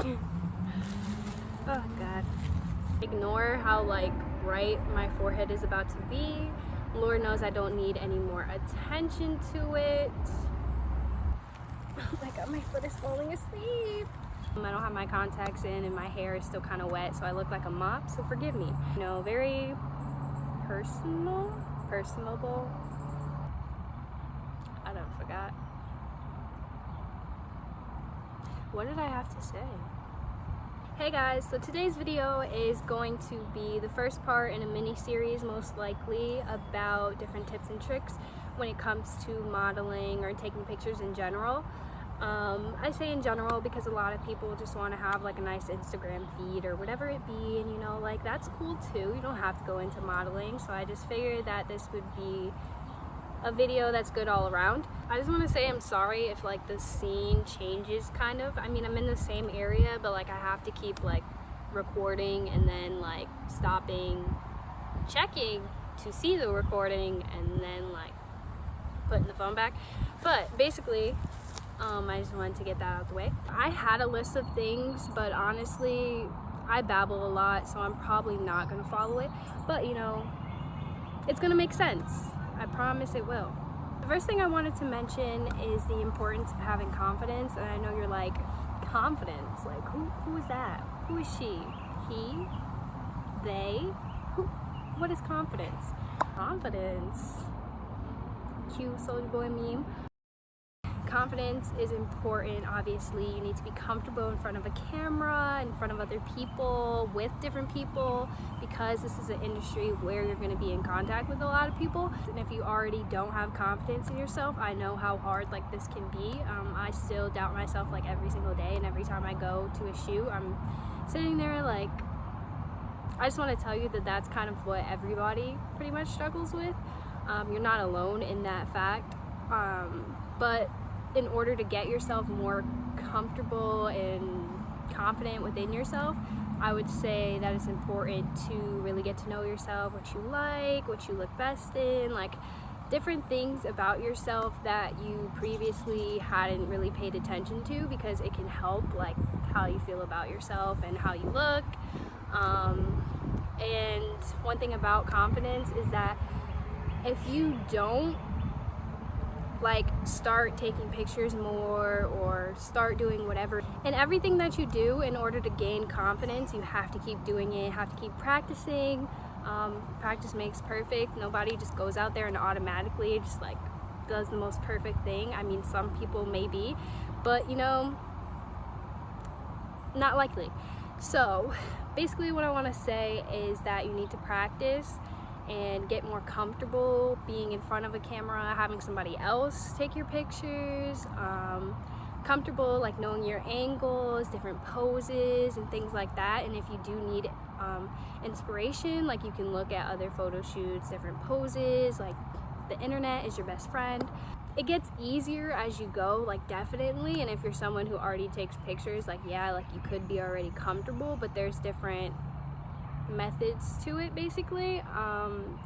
Oh god. Ignore how like bright my forehead is about to be. Lord knows I don't need any more attention to it. Oh my god, my foot is falling asleep. I don't have my contacts in and my hair is still kind of wet, so I look like a mop, so forgive me. You know, very personable. I don't forgot. What did I have to say? Hey guys, so today's video is going to be the first part in a mini series, most likely, about different tips and tricks when it comes to modeling or taking pictures in general. I say in general because a lot of people just want to have like a nice Instagram feed or whatever it be, and you know, like that's cool too. You don't have to go into modeling, so I just figured that this would be a video that's good all around. I just want to say I'm sorry if like the scene changes kind of. I mean, I'm in the same area, but like I have to keep like recording and then like stopping, checking to see the recording, and then like putting the phone back. But basically, I just wanted to get that out of the way. I had a list of things, but honestly, I babble a lot, so I'm probably not gonna follow it. But you know, it's gonna make sense. I promise it will. The first thing I wanted to mention is the importance of having confidence. And I know you're like, confidence? Like, who is that? Who is she? He? They? Who? What is confidence? Confidence. Cue Soulja Boy meme. Confidence is important. Obviously, you need to be comfortable in front of a camera, in front of other people, with different people, because this is an industry where you're going to be in contact with a lot of people. And if you already don't have confidence in yourself, I know how hard like this can be. I still doubt myself like every single day, and every time I go to a shoot, I'm sitting there like, I just want to tell you that that's kind of what everybody pretty much struggles with. You're not alone in that fact, but in order to get yourself more comfortable and confident within yourself, I would say that it's important to really get to know yourself, what you like, what you look best in, like different things about yourself that you previously hadn't really paid attention to, because it can help like how you feel about yourself and how you look. And one thing about confidence is that if you don't like start taking pictures more or start doing whatever, and everything that you do in order to gain confidence, you have to keep doing it, have to keep practicing. Practice makes perfect. Nobody just goes out there and automatically just like does the most perfect thing. I mean, some people maybe, but you know, not likely. So basically what I want to say is that you need to practice and get more comfortable being in front of a camera, having somebody else take your pictures, comfortable like knowing your angles, different poses and things like that. And if you do need inspiration, like you can look at other photo shoots, different poses, like the internet is your best friend. It gets easier as you go, like definitely. And if you're someone who already takes pictures, like yeah, like you could be already comfortable, but there's different methods to it basically.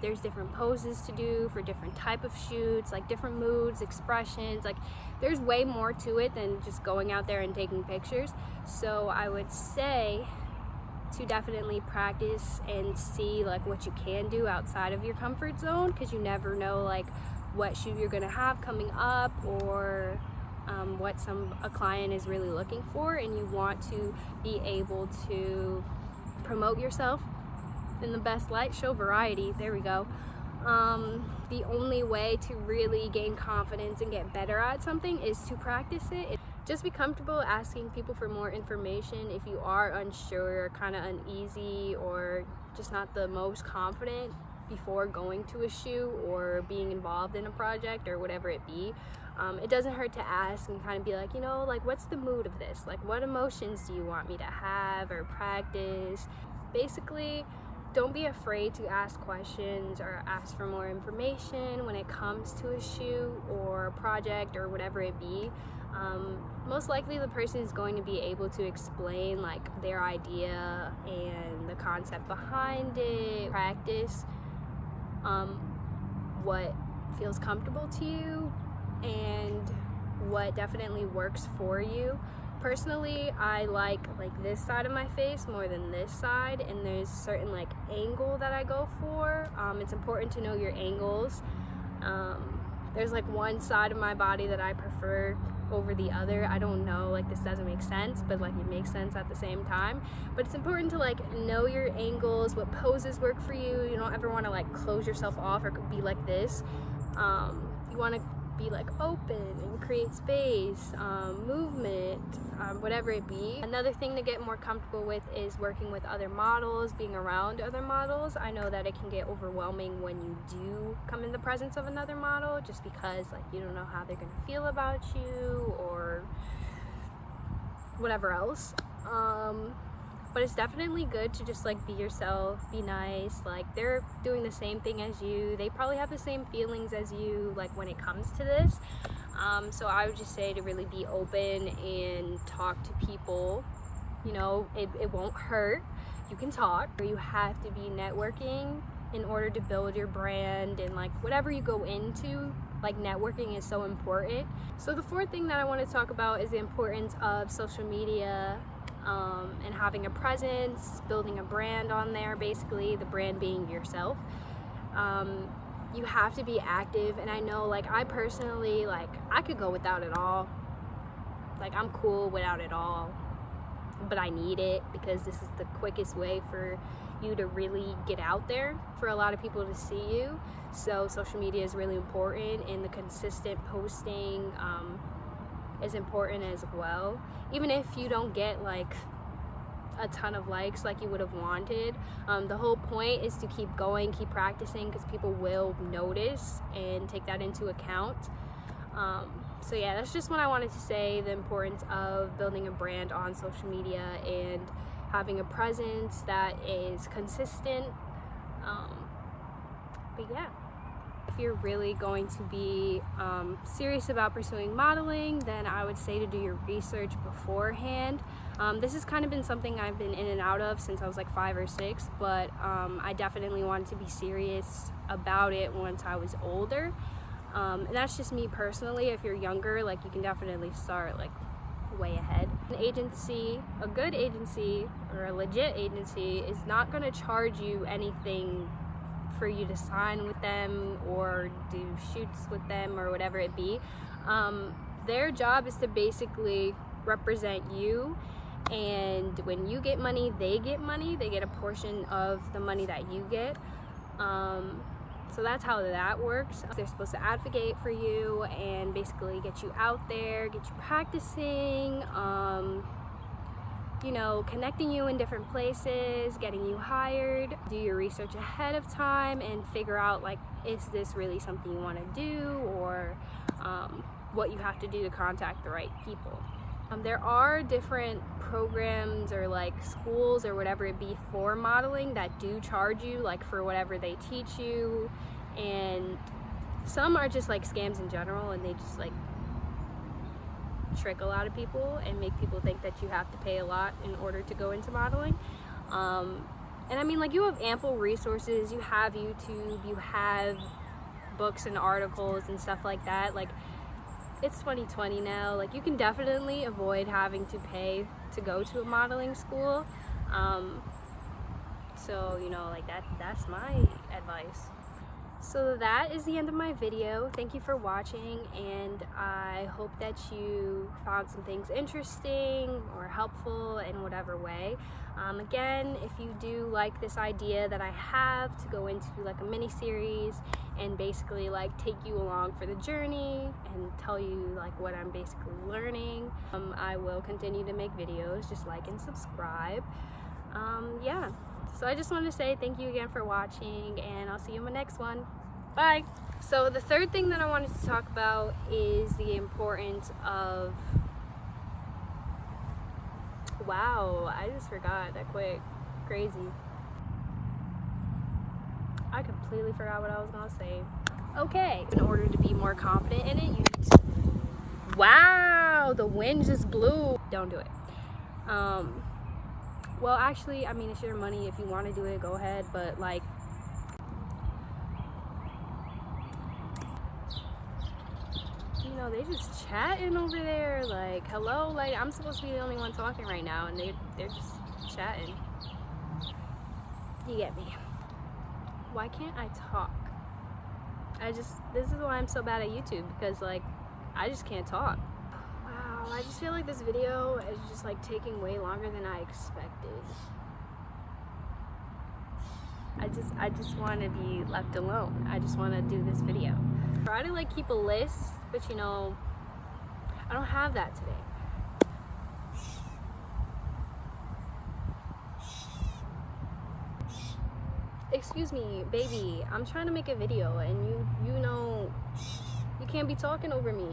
There's different poses to do for different type of shoots, like different moods, expressions, like there's way more to it than just going out there and taking pictures. So I would say to definitely practice and see like what you can do outside of your comfort zone, because you never know like what shoot you're gonna have coming up, or what a client is really looking for, and you want to be able to promote yourself in the best light, show variety. There we go. The only way to really gain confidence and get better at something is to practice it. Just be comfortable asking people for more information if you are unsure, kind of uneasy, or just not the most confident before going to a shoot or being involved in a project or whatever it be. It doesn't hurt to ask and kind of be like, you know, like what's the mood of this? Like what emotions do you want me to have or practice? Basically, don't be afraid to ask questions or ask for more information when it comes to a shoot or a project or whatever it be. Most likely the person is going to be able to explain like their idea and the concept behind it. Practice what feels comfortable to you and what definitely works for you, Personally, I like this side of my face more than this side, and there's a certain like angle that I go for. It's important to know your angles. There's like one side of my body that I prefer over the other. I don't know, like this doesn't make sense, but like it makes sense at the same time. But it's important to like know your angles, what poses work for you. You don't ever want to like close yourself off or be like this. You want to be like open and create space, movement, whatever it be. Another thing to get more comfortable with is working with other models, being around other models. I know that it can get overwhelming when you do come in the presence of another model, just because like you don't know how they're gonna feel about you or whatever else. But it's definitely good to just like be yourself, be nice. Like they're doing the same thing as you. They probably have the same feelings as you, like when it comes to this. So I would just say to really be open and talk to people. You know, it won't hurt. You can talk. You have to be networking in order to build your brand, and like whatever you go into, like networking is so important. So the fourth thing that I want to talk about is the importance of social media. And having a presence, building a brand on there, basically the brand being yourself. You have to be active, and I know like I personally, like I could go without it all. Like I'm cool without it all, but I need it because this is the quickest way for you to really get out there, for a lot of people to see you. So social media is really important, and the consistent posting is important as well. Even if you don't get like a ton of likes like you would have wanted, the whole point is to keep going, keep practicing, because people will notice and take that into account. So yeah, that's just what I wanted to say, the importance of building a brand on social media and having a presence that is consistent. But yeah, if you're really going to be serious about pursuing modeling, then I would say to do your research beforehand. This has kind of been something I've been in and out of since I was like 5 or 6, but I definitely wanted to be serious about it once I was older. And that's just me personally. If you're younger, like you can definitely start like way ahead. An agency, a good agency or a legit agency, is not going to charge you anything for you to sign with them or do shoots with them or whatever it be. Their job is to basically represent you, and when you get money, they get money. They get a portion of the money that you get. So that's how that works. They're supposed to advocate for you and basically get you out there, get you practicing, you know, connecting you in different places, getting you hired. Do your research ahead of time and figure out like, is this really something you want to do, or what you have to do to contact the right people. There are different programs or like schools or whatever it be for modeling that do charge you like for whatever they teach you, and some are just like scams in general, and they just like trick a lot of people and make people think that you have to pay a lot in order to go into modeling. And I mean, like, you have ample resources. You have YouTube, you have books and articles and stuff like that. Like, it's 2020 now. Like, you can definitely avoid having to pay to go to a modeling school. So, you know, like that's my advice. So that is the end of my video. Thank you for watching, and I hope that you found some things interesting or helpful in whatever way. Again, if you do like this idea that I have to go into like a mini series and basically like take you along for the journey and tell you like what I'm basically learning, I will continue to make videos. Just like and subscribe. Yeah. So I just want to say thank you again for watching, and I'll see you in my next one. Bye! So the third thing that I wanted to talk about is the importance of... Wow, I just forgot that quick. Crazy. I completely forgot what I was going to say. Okay, in order to be more confident in it, you need to... Wow, the wind just blew. Don't do it. Well, actually, I mean, it's your money. If you want to do it, go ahead. But, like, you know, they they just chatting over there. Like, hello? Like, I'm supposed to be the only one talking right now, and they're just chatting. You get me? Why can't I talk? This is why I'm so bad at YouTube, because like, I just can't talk. Wow, I just feel like this video is just like taking way longer than I expected. I just want to be left alone. I just want to do this video. Try to like keep a list, but you know, I don't have that today. Excuse me, baby, I'm trying to make a video and you know, you can't be talking over me.